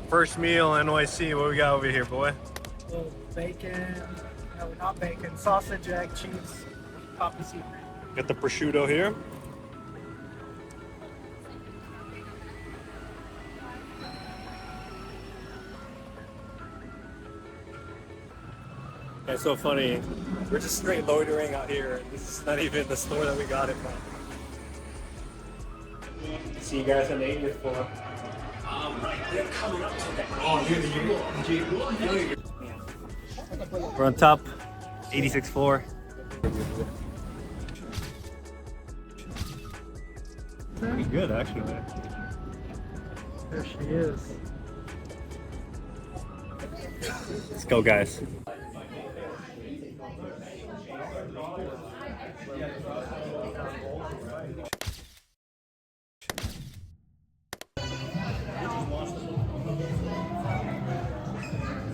First meal NYC. What we got over here, boy? Little bacon, no, not bacon, sausage, egg, cheese, coffee seafood. Got the prosciutto here. It's so funny. We're just straight loitering out here. This is not even the store that we got it from. See you guys on the 80th floor. We're on top, 86th floor. Pretty good, actually. There she is. Let's go, guys.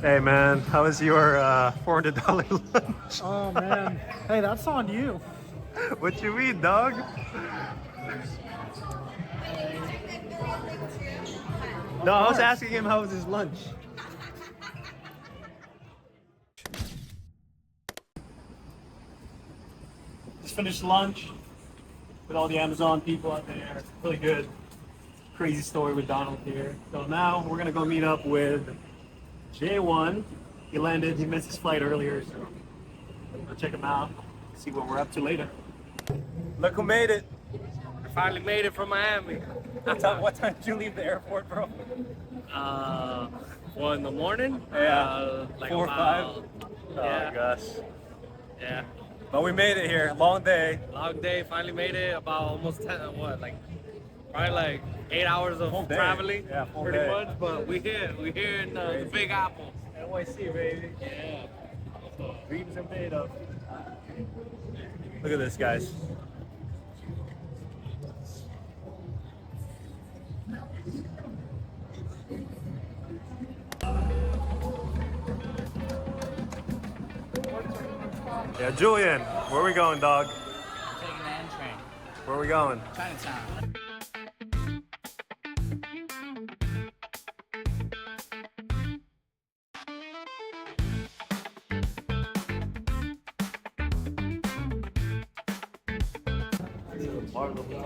Hey man, how was your $400 lunch? Oh man, hey, that's on you. What you mean, dog? No, I was asking him how was his lunch. Just finished lunch with all the Amazon people out there. Really good. Crazy story with Donald here. So now we're gonna go meet up with J1. He landed, he missed his flight earlier, so we'll check him out, see what we're up to later. Look who made it. I finally made it from Miami. What time did you leave the airport, bro? 1 in the morning. Yeah, like 4 or 5. Oh Yeah. my gosh. Yeah. But we made it here, long day. Long day. Finally made it. About almost 10. Probably like 8 hours of Full day. traveling. Yeah, full pretty day. much. But we here. We here in the Big Apple. NYC, baby. Yeah. Dreams are made of. Look at this, guys. Yeah, Julian, where are we going, dog? Taking the N train. Where are we going? Chinatown.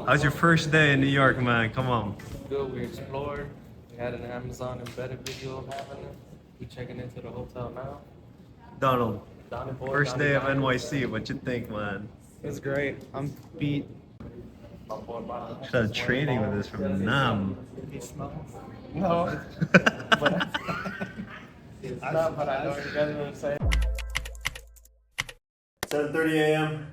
How's your first day in New York, man? Come on. Good, we explored. We had an Amazon embedded video happening. We checking into the hotel now. Donald, Donnie boy, first Donnie day of Donnie. NYC. What you think, man? It's great. I'm beat. My boy, Bob. Started training with this from Nam. He smells. No. But It's not, but I know you guys are saying. 7:30 a.m.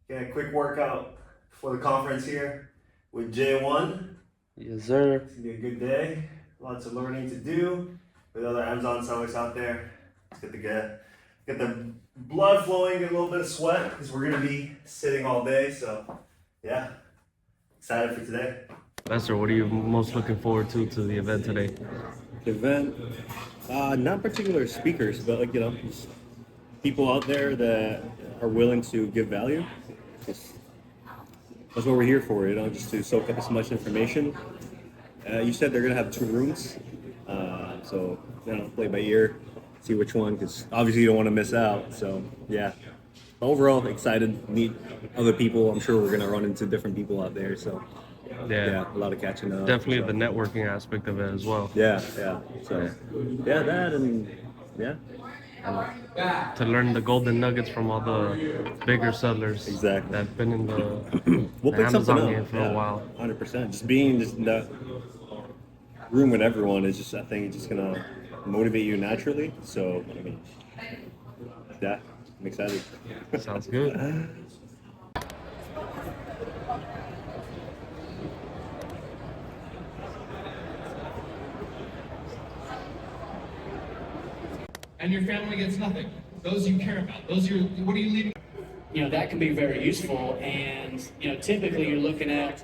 Got a quick workout for the conference here with J1. Yes, sir. It's gonna be a good day. Lots of learning to do with other Amazon sellers out there. It's good to get the blood flowing, get a little bit of sweat because we're gonna be sitting all day. So yeah, excited for today. Lester, what are you most looking forward to the event today? Event, not particular speakers, but like just people out there that are willing to give value. That's what we're here for, just to soak up as much information. You said they're gonna have 2 rooms, so play by ear, see which one, because obviously you don't want to miss out. So yeah, overall excited, meet other people. I'm sure we're gonna run into different people out there. So yeah, a lot of catching up. Definitely so. the networking aspect of it as well. Yeah. So yeah, that and yeah. To learn the golden nuggets from all the bigger settlers Exactly. that've been in the, We'll the pick Amazon something game up. for a while. 100%. Just being in that room with everyone is just, I think, it's just gonna motivate you naturally. So I mean, yeah, I'm excited. Sounds good. And your family gets nothing. Those you care about. What are you leaving? That can be very useful, and typically you're looking at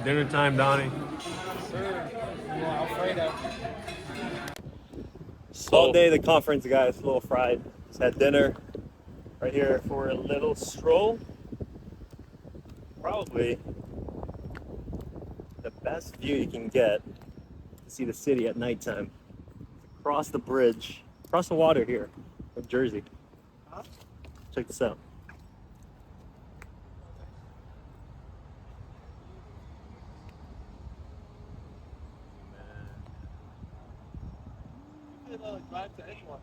Dinner time, Donnie. All day the conference, guys. A little fried. Just had dinner. right here for a little stroll. Probably the best view you can get to see the city at nighttime. Across the bridge, across the water here in Jersey. Check this out. Drive to anyone.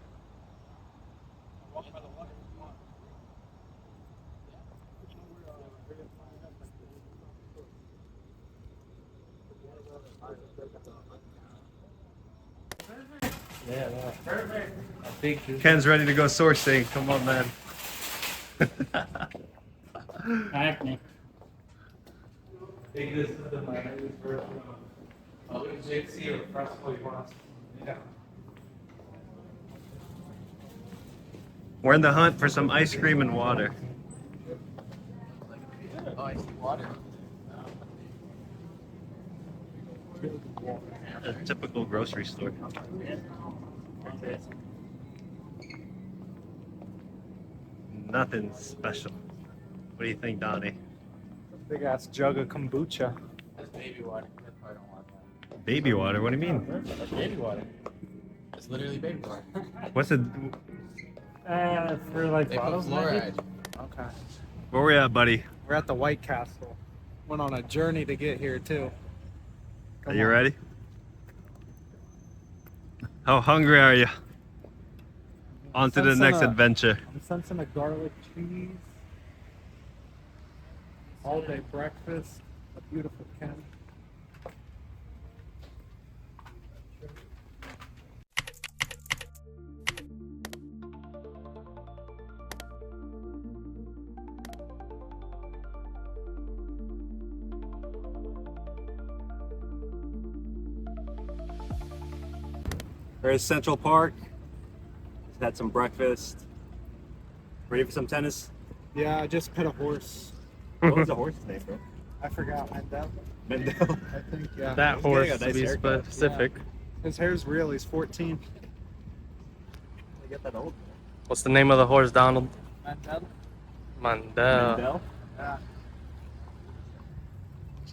Walk by the water if you want. Yeah, no. Perfect. I think Ken's ready to go sourcing. Come on, man. Acne. think this is the Miami version of JC or Fresco you want. Yeah. We're in the hunt for some ice cream and water. Oh, I see water. A typical grocery store. Nothing special. What do you think, Donnie? Big ass jug of kombucha. That's baby water. That's why I don't want that. Baby water? What do you mean? That's baby water. It's literally baby water. What's it? For like They put bottles, maybe? fluoride. Okay. Where we at, buddy? We're at the White Castle. Went on a journey to get here too. Are you ready? How hungry are you? On to the Sensing next a- adventure. I'm sensing a garlic cheese. All day breakfast. A beautiful Ken. We're at Central Park. Just had some breakfast. Ready for some tennis? Yeah, I just pet a horse. What was the horse's name, bro? I forgot Mendel. Mendel. I think, yeah. That He's horse, getting a nice to be haircut. specific. His hair's real. He's 14. I get that old. What's the name of the horse, Donald? Mendel? Mandel. Mendel? Yeah.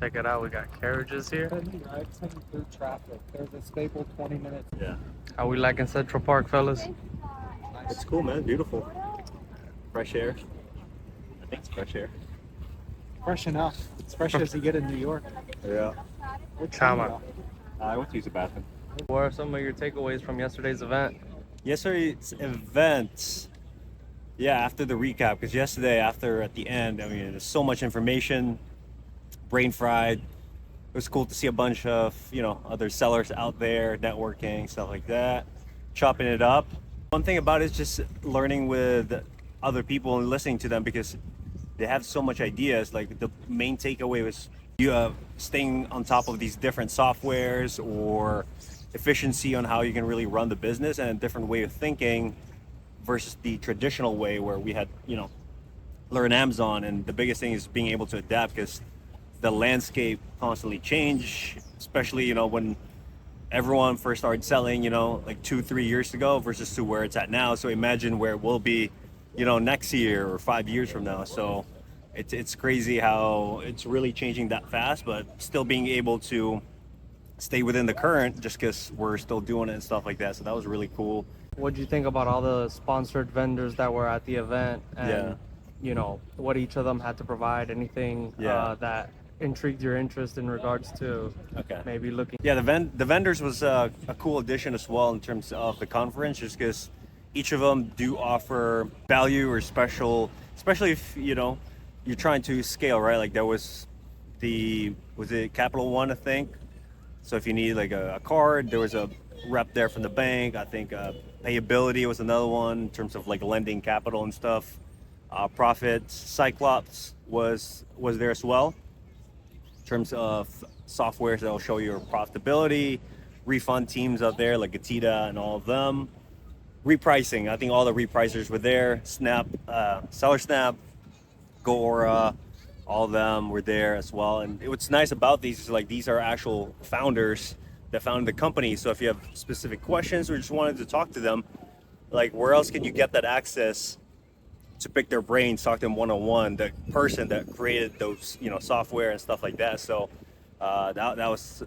Check it out. We got carriages here. He rides him through traffic. There's a stable 20 minutes. Yeah. How we liking Central Park, fellas? It's cool, man. Beautiful. Fresh air. I think it's fresh air. Fresh enough. As fresh as you get in New York. Yeah. Come on. I went to use the bathroom. What are some of your takeaways from yesterday's event? Yesterday's event, yeah, after the recap, because yesterday, at the end, I mean, there's so much information, brain fried. It was cool to see a bunch of, other sellers out there, networking, stuff like that, chopping it up. One thing about it is just learning with other people and listening to them because they have so much ideas. Like the main takeaway was you staying on top of these different softwares or efficiency on how you can really run the business and a different way of thinking versus the traditional way where we had, learn Amazon. And the biggest thing is being able to adapt because the landscape constantly change, especially, when everyone first started selling, like 2-3 years ago versus to where it's at now. So imagine where it will be, next year or 5 years from now. So it's crazy how it's really changing that fast, but still being able to stay within the current just because we're still doing it and stuff like that. So that was really cool. What do you think about all the sponsored vendors that were at the event? And, what each of them had to provide? Anything that intrigued your interest in regards to maybe looking? Yeah, the vendors was a cool addition as well in terms of the conference, just because each of them do offer value or special, especially if you're trying to scale, right? Like there was it Capital One, I think. So if you need like a card, there was a rep there from the bank. I think Payability was another one in terms of like lending capital and stuff. Profits, Cyclops was there as well in terms of softwares that will show your profitability. Refund teams out there like Gatita and all of them. Repricing, I think all the repricers were there. Snap, Seller Snap, Gora, all of them were there as well. And what's nice about these is like these are actual founders that founded the company. So if you have specific questions or just wanted to talk to them, like where else can you get that access to pick their brains, talk to them one-on-one, the person that created those, software and stuff like that. So that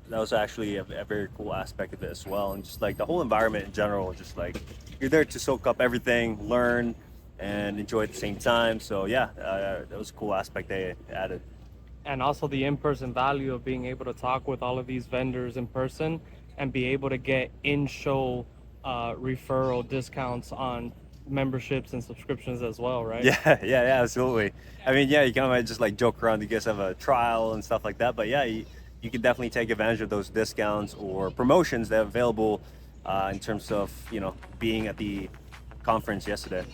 was actually a very cool aspect of it as well. And just like the whole environment in general, just like you're there to soak up everything, learn, and enjoy at the same time. So yeah, that was a cool aspect they added. And also the in-person value of being able to talk with all of these vendors in person and be able to get in-show referral discounts on memberships and subscriptions as well, right? Yeah, absolutely. I mean, yeah, you kind of just like joke around. You guys have a trial and stuff like that, but yeah, you can definitely take advantage of those discounts or promotions that are available in terms of being at the conference yesterday.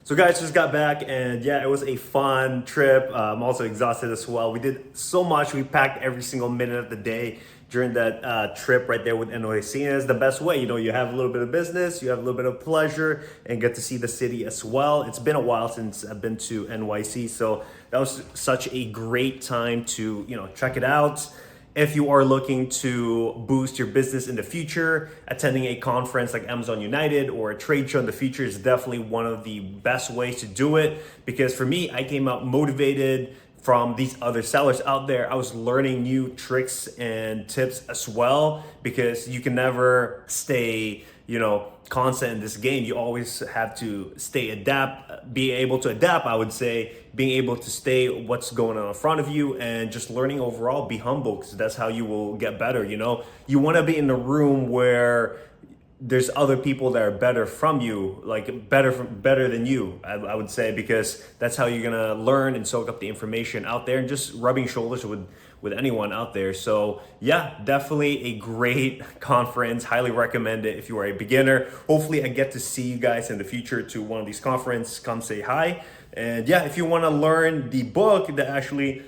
So guys, just got back, and yeah, it was a fun trip. I'm also exhausted as well. We did so much. We packed every single minute of the day during that trip right there with NYC, and it's the best way. You have a little bit of business, you have a little bit of pleasure, and get to see the city as well. It's been a while since I've been to NYC, so that was such a great time to check it out. If you are looking to boost your business in the future, attending a conference like AMZ United or a trade show in the future is definitely one of the best ways to do it. Because for me, I came out motivated from these other sellers out there. I was learning new tricks and tips as well, because you can never stay, constant in this game. You always have to be able to adapt, I would say, being able to stay what's going on in front of you, and just learning overall. Be humble, because that's how you will get better. You want to be in a room where there's other people that are better from you, like better than you, I would say, because that's how you're gonna learn and soak up the information out there, and just rubbing shoulders with anyone out there. So yeah, definitely a great conference. Highly recommend it if you are a beginner. Hopefully I get to see you guys in the future to one of these conferences. Come say hi. And yeah, if you want to learn the book that actually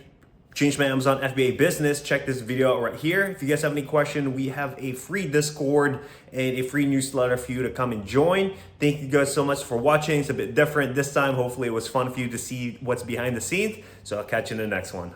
changed my Amazon FBA business, check this video out right here. If you guys have any question, we have a free Discord and a free newsletter for you to come and join. Thank you guys so much for watching. It's a bit different this time. Hopefully it was fun for you to see what's behind the scenes. So I'll catch you in the next one.